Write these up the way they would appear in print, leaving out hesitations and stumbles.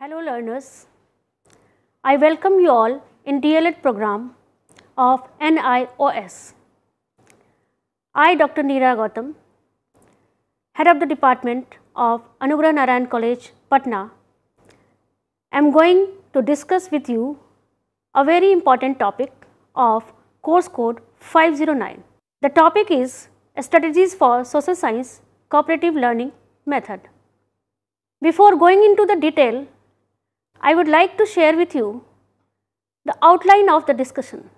Hello learners, I welcome you all in D.El.Ed program of NiOS. I, Dr. Neera Gautam, Head of the Department of Anugrah Narayan College, Patna, am going to discuss with you a very important topic of course code 509. The topic is Strategies for Social Science Cooperative Learning Method. Before going into the detail, I would like to share with you the outline of the discussion.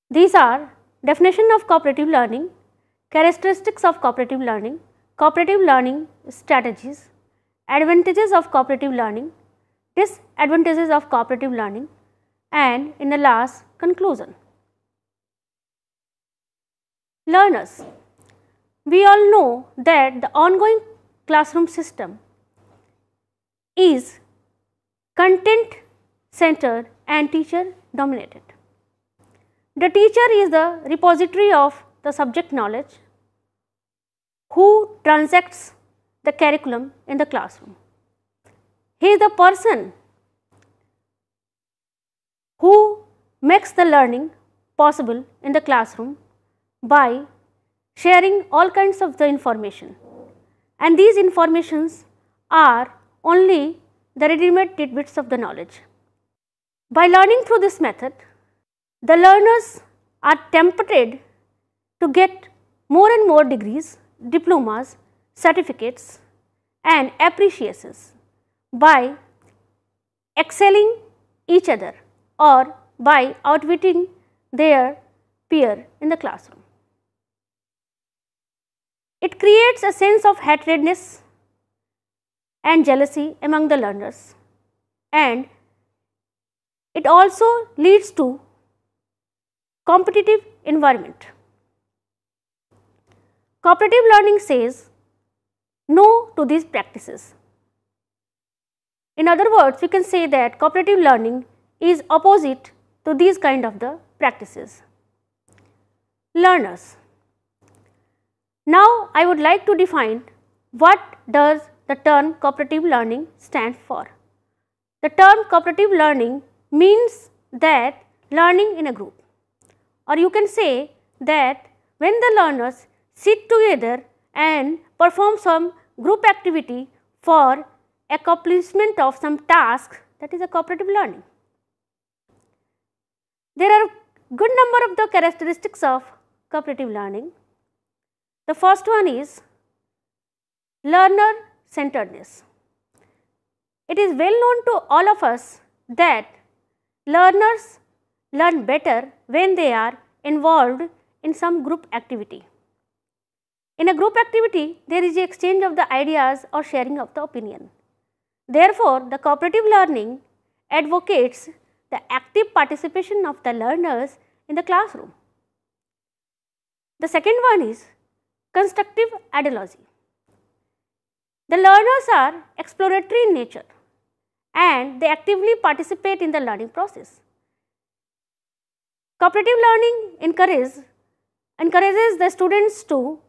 These are definition of cooperative learning, characteristics of cooperative learning strategies, advantages of cooperative learning, disadvantages of cooperative learning, and in the last, conclusion. Learners, we all know that the ongoing classroom system is content centered and teacher dominated. The teacher is the repository of the subject knowledge who transacts the curriculum in the classroom. He is the person who makes the learning possible in the classroom by sharing all kinds of the information, and these informations are only the ready-made tidbits of the knowledge. By learning through this method, the learners are tempted to get more and more degrees, diplomas, certificates and appreciations by excelling each other or by outwitting their peer in the classroom. It creates a sense of hatredness and jealousy among the learners, and it also leads to competitive environment. Cooperative learning says no to these practices. In other words, we can say that cooperative learning is opposite to these kind of the practices. Learners, now I would like to define what does the term cooperative learning stand for. The term cooperative learning means that learning in a group, or you can say that when the learners sit together and perform some group activity for accomplishment of some task, that is a cooperative learning. There are good number of the characteristics of cooperative learning. The first one is learner centeredness. It is well known to all of us that learners learn better when they are involved in some group activity. In a group activity, there is the exchange of the ideas or sharing of the opinion. Therefore, the cooperative learning advocates the active participation of the learners in the classroom. The second one is constructive ideology. The learners are exploratory in nature and they actively participate in the learning process. Cooperative learning encourages the students to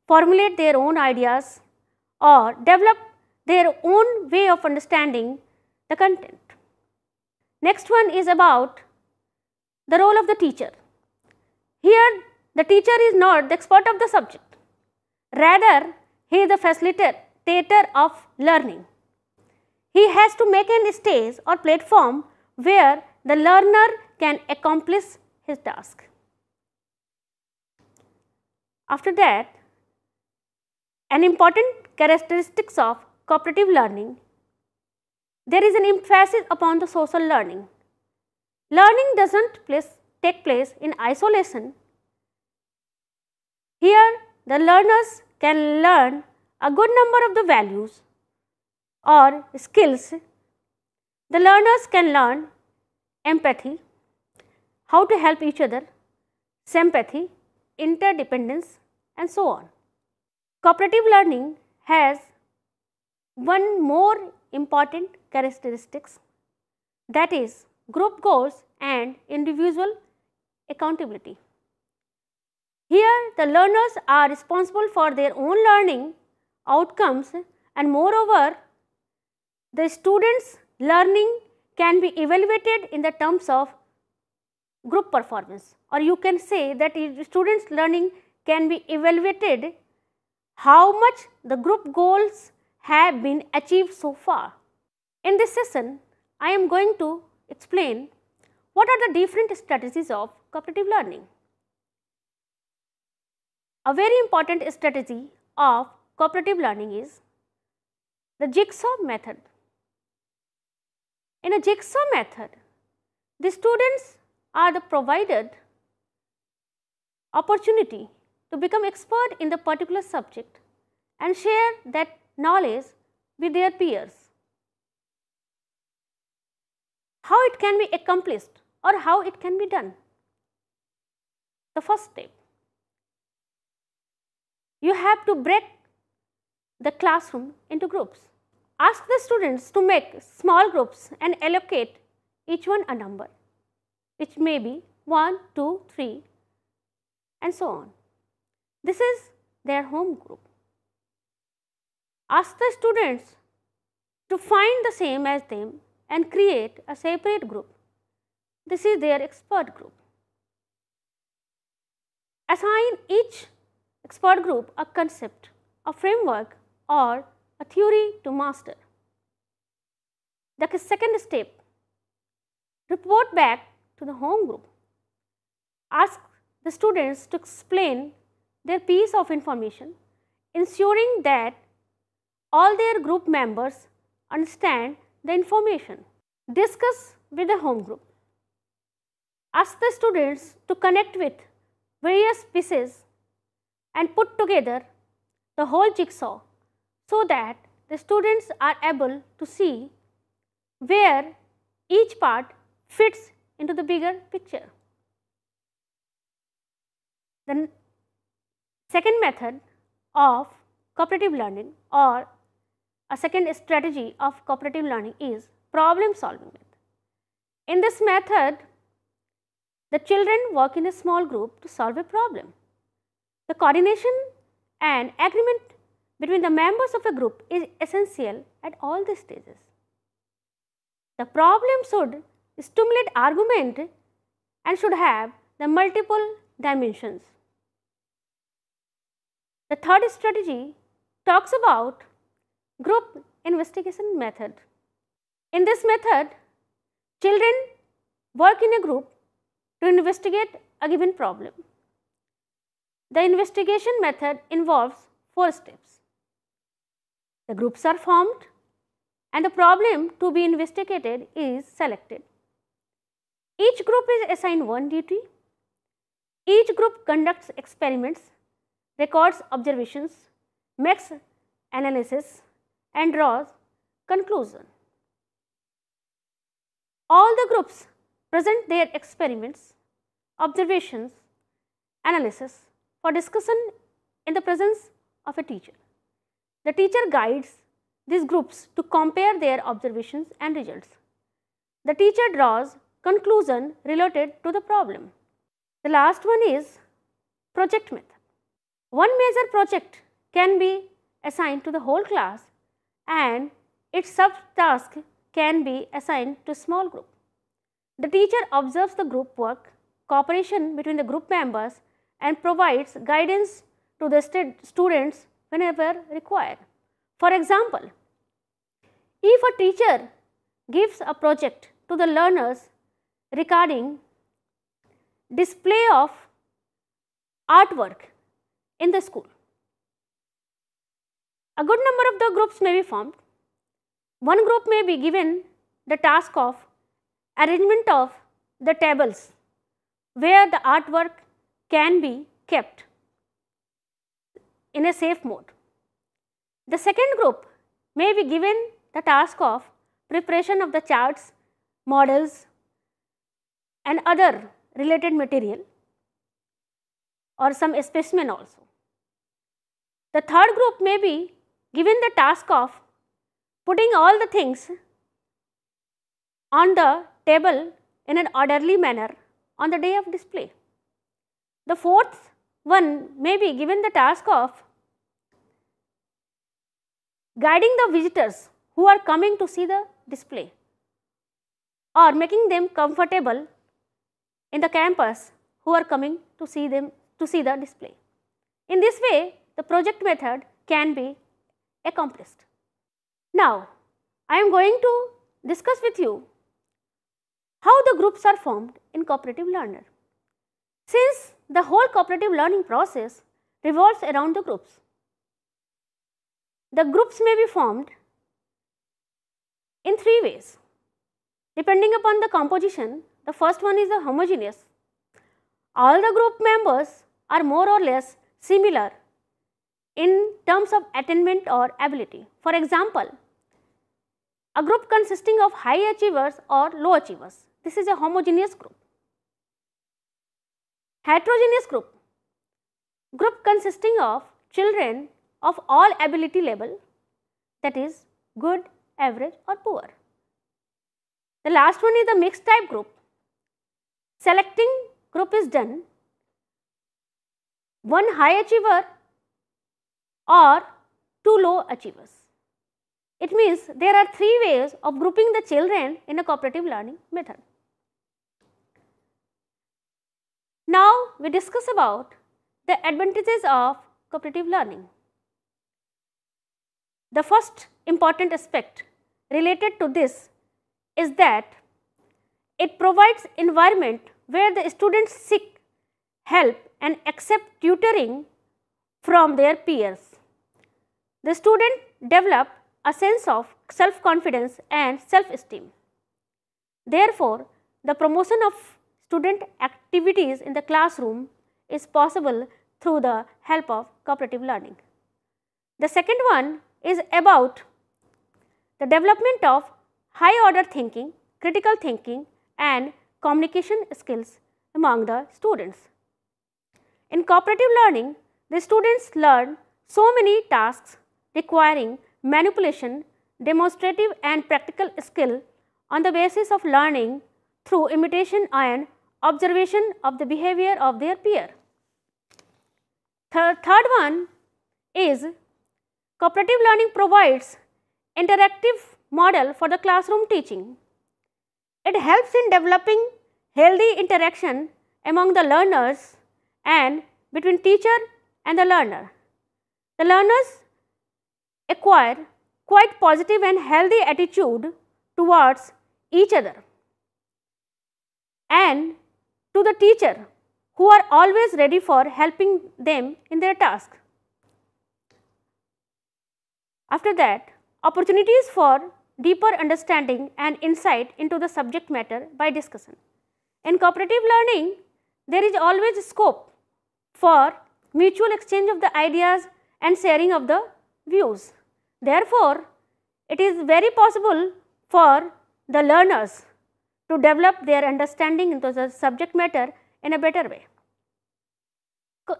formulate their own ideas or develop their own way of understanding the content. Next one is about the role of the teacher. Here the teacher is not the expert of the subject, rather he is the facilitator of learning. He has to make a stage or platform where the learner can accomplish his task. After that, an important characteristics of cooperative learning, there is an emphasis upon the social learning. Learning does not take place in isolation. Here the learners can learn a good number of the values or skills. The learners can learn empathy, how to help each other, sympathy, interdependence and so on. Cooperative learning has one more important characteristics, that is group goals and individual accountability. Here the learners are responsible for their own learning outcomes, and moreover the students' learning can be evaluated in the terms of group performance, or you can say that students' learning can be evaluated how much the group goals have been achieved so far. In this session, I am going to explain what are the different strategies of cooperative learning. A very important strategy of cooperative learning is the jigsaw method. In a jigsaw method, the students are provided opportunity to become expert in the particular subject and share that knowledge with their peers. How it can be accomplished or how it can be done? The first step, you have to break the classroom into groups. Ask the students to make small groups and allocate each one a number, which may be 1, 2, 3 and so on. This is their home group. Ask the students to find the same as them and create a separate group. This is their expert group. Assign each expert group a concept, a framework or a theory to master. The second step, report back to the home group. Ask the students to explain their piece of information, ensuring that all their group members understand the information. Discuss with the home group. Ask the students to connect with various pieces and put together the whole jigsaw so that the students are able to see where each part fits into the bigger picture. The second method of cooperative learning or a second strategy of cooperative learning is problem solving method. In this method, the children work in a small group to solve a problem. The coordination and agreement between the members of a group is essential at all the stages. The problem should stimulate argument and should have the multiple dimensions. The third strategy talks about group investigation method. In this method, children work in a group to investigate a given problem. The investigation method involves 4 steps. The groups are formed and the problem to be investigated is selected. Each group is assigned one duty. Each group conducts experiments, records observations, makes analysis and draws conclusion. All the groups present their experiments, observations, analysis for discussion in the presence of a teacher. The teacher guides these groups to compare their observations and results. The teacher draws conclusion related to the problem. The last one is project method. One major project can be assigned to the whole class and its subtask can be assigned to a small group. The teacher observes the group work, cooperation between the group members and provides guidance to the students whenever required. For example, if a teacher gives a project to the learners regarding display of artwork in the school, a good number of the groups may be formed. One group may be given the task of arrangement of the tables where the artwork can be kept in a safe mode. The second group may be given the task of preparation of the charts, models and other related material or some specimen also. The third group may be given the task of putting all the things on the table in an orderly manner on the day of display. The fourth one may be given the task of guiding the visitors who are coming to see the display, or making them comfortable in the campus who are coming to see the display. In this way, the project method can be accomplished. Now, I am going to discuss with you how the groups are formed in cooperative learner. Since the whole cooperative learning process revolves around the groups, the groups may be formed in three ways. Depending upon the composition, the first one is the homogeneous. All the group members are more or less similar in terms of attainment or ability. For example, a group consisting of high achievers or low achievers. This is a homogeneous group. Heterogeneous group. Group consisting of children of all ability level, that is good, average or poor. The last one is the mixed type group. Selecting group is done one high achiever or two low achievers. It means there are three ways of grouping the children in a cooperative learning method. Now, we discuss about the advantages of cooperative learning. The first important aspect related to this is that it provides environment where the students seek help and accept tutoring from their peers. The student develop a sense of self-confidence and self-esteem. Therefore, the promotion of student activities in the classroom is possible through the help of cooperative learning. The second one is about the development of high order thinking, critical thinking and communication skills among the students. In cooperative learning, the students learn so many tasks requiring manipulation, demonstrative and practical skill on the basis of learning through imitation and observation of the behavior of their peer. Third one is cooperative learning provides interactive model for the classroom teaching. It helps in developing healthy interaction among the learners and between teacher and the learner. The learners acquire quite positive and healthy attitude towards each other and to the teacher, who are always ready for helping them in their task. After that, opportunities for deeper understanding and insight into the subject matter by discussion. In cooperative learning, there is always scope for mutual exchange of the ideas and sharing of the views. Therefore, it is very possible for the learners to develop their understanding into the subject matter in a better way.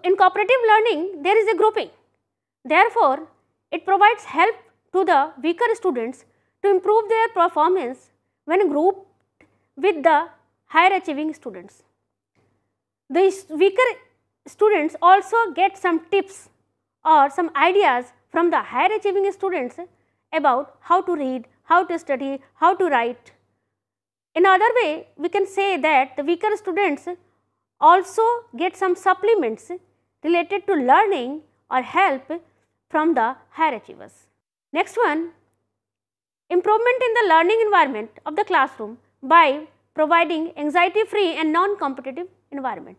In cooperative learning, there is a grouping. Therefore, it provides help to the weaker students to improve their performance when grouped with the higher achieving students. The weaker students also get some tips or some ideas from the higher achieving students about how to read, how to study, how to write. In other way, we can say that the weaker students also get some supplements related to learning or help from the higher achievers. Next one, improvement in the learning environment of the classroom by providing anxiety-free and non-competitive environment.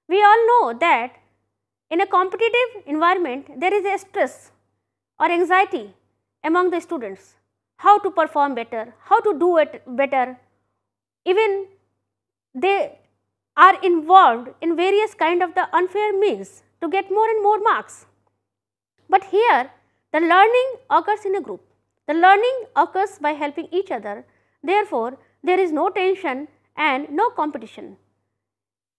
We all know that in a competitive environment, there is a stress or anxiety among the students, how to perform better, how to do it better. Even they are involved in various kind of the unfair means to get more and more marks. But here, the learning occurs in a group. The learning occurs by helping each other. Therefore, there is no tension and no competition.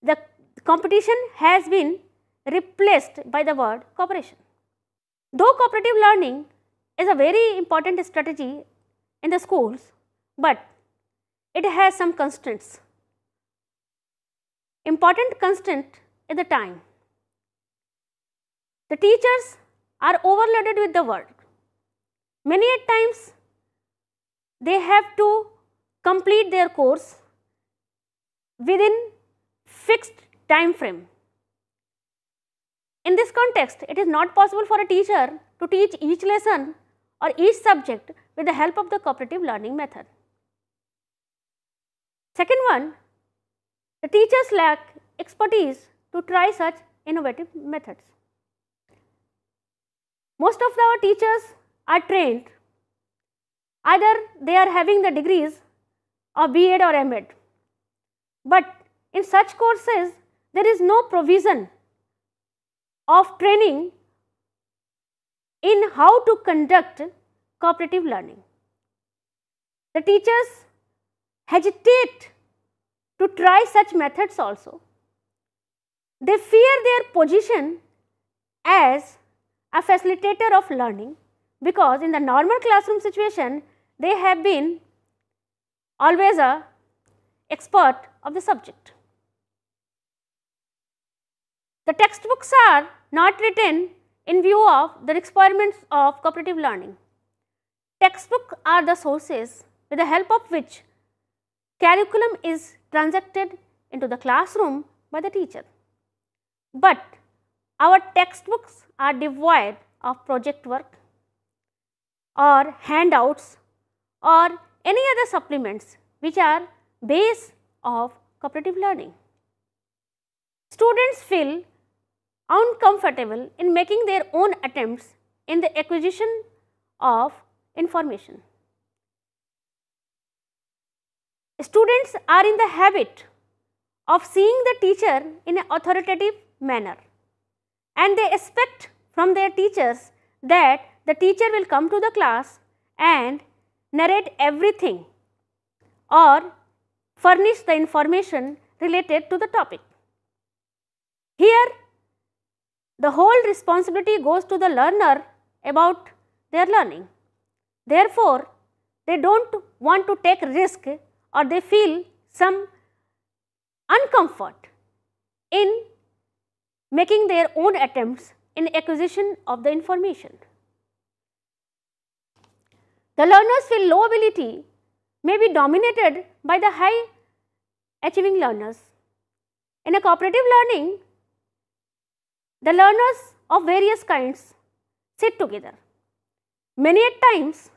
The competition has been replaced by the word cooperation. Though cooperative learning is a very important strategy in the schools, but it has some constraints. Important constraint is the time. The teachers are overloaded with the work. Many times they have to complete their course within fixed time frame. In this context, it is not possible for a teacher to teach each lesson or each subject with the help of the cooperative learning method. Second one, the teachers lack expertise to try such innovative methods. Most of our teachers are trained, either they are having the degrees of B.Ed or M.Ed, but in such courses there is no provision of training in how to conduct cooperative learning. The teachers hesitate to try such methods also. They fear their position as a facilitator of learning, because in the normal classroom situation they have been always a expert of the subject. The textbooks are not written in view of the requirements of cooperative learning. Textbooks are the sources with the help of which curriculum is transacted into the classroom by the teacher. But our textbooks are devoid of project work or handouts or any other supplements which are base of cooperative learning. Students feel uncomfortable in making their own attempts in the acquisition of information. Students are in the habit of seeing the teacher in an authoritative manner, and they expect from their teachers that the teacher will come to the class and narrate everything or furnish the information related to the topic. Here, the whole responsibility goes to the learner about their learning. Therefore, they do not want to take risk, or they feel some uncomfort in making their own attempts in acquisition of the information. The learners feel low ability may be dominated by the high achieving learners. In a cooperative learning, the learners of various kinds sit together. Many times,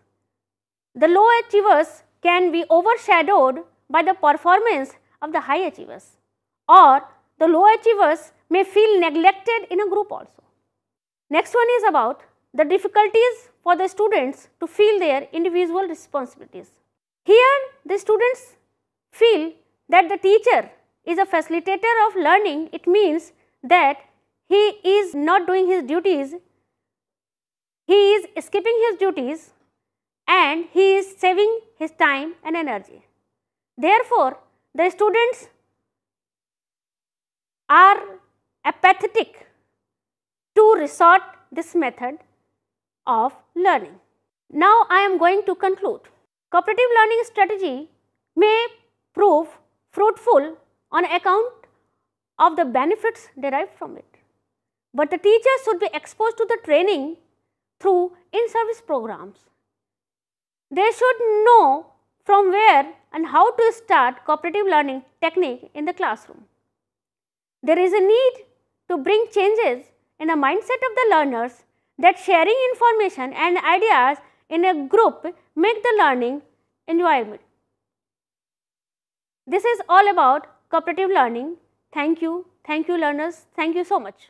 the low achievers can be overshadowed by the performance of the high achievers, or the low achievers may feel neglected in a group also. Next one is about the difficulties for the students to feel their individual responsibilities. Here, the students feel that the teacher is a facilitator of learning. It means that he is not doing his duties, he is skipping his duties, and he is saving his time and energy. Therefore, the students are apathetic to resort this method of learning. Now, I am going to conclude. Cooperative learning strategy may prove fruitful on account of the benefits derived from it, but the teachers should be exposed to the training through in-service programs. They should know from where and how to start cooperative learning technique in the classroom. There is a need to bring changes in the mindset of the learners that sharing information and ideas in a group make the learning enjoyable. This is all about cooperative learning. Thank you learners. Thank you so much.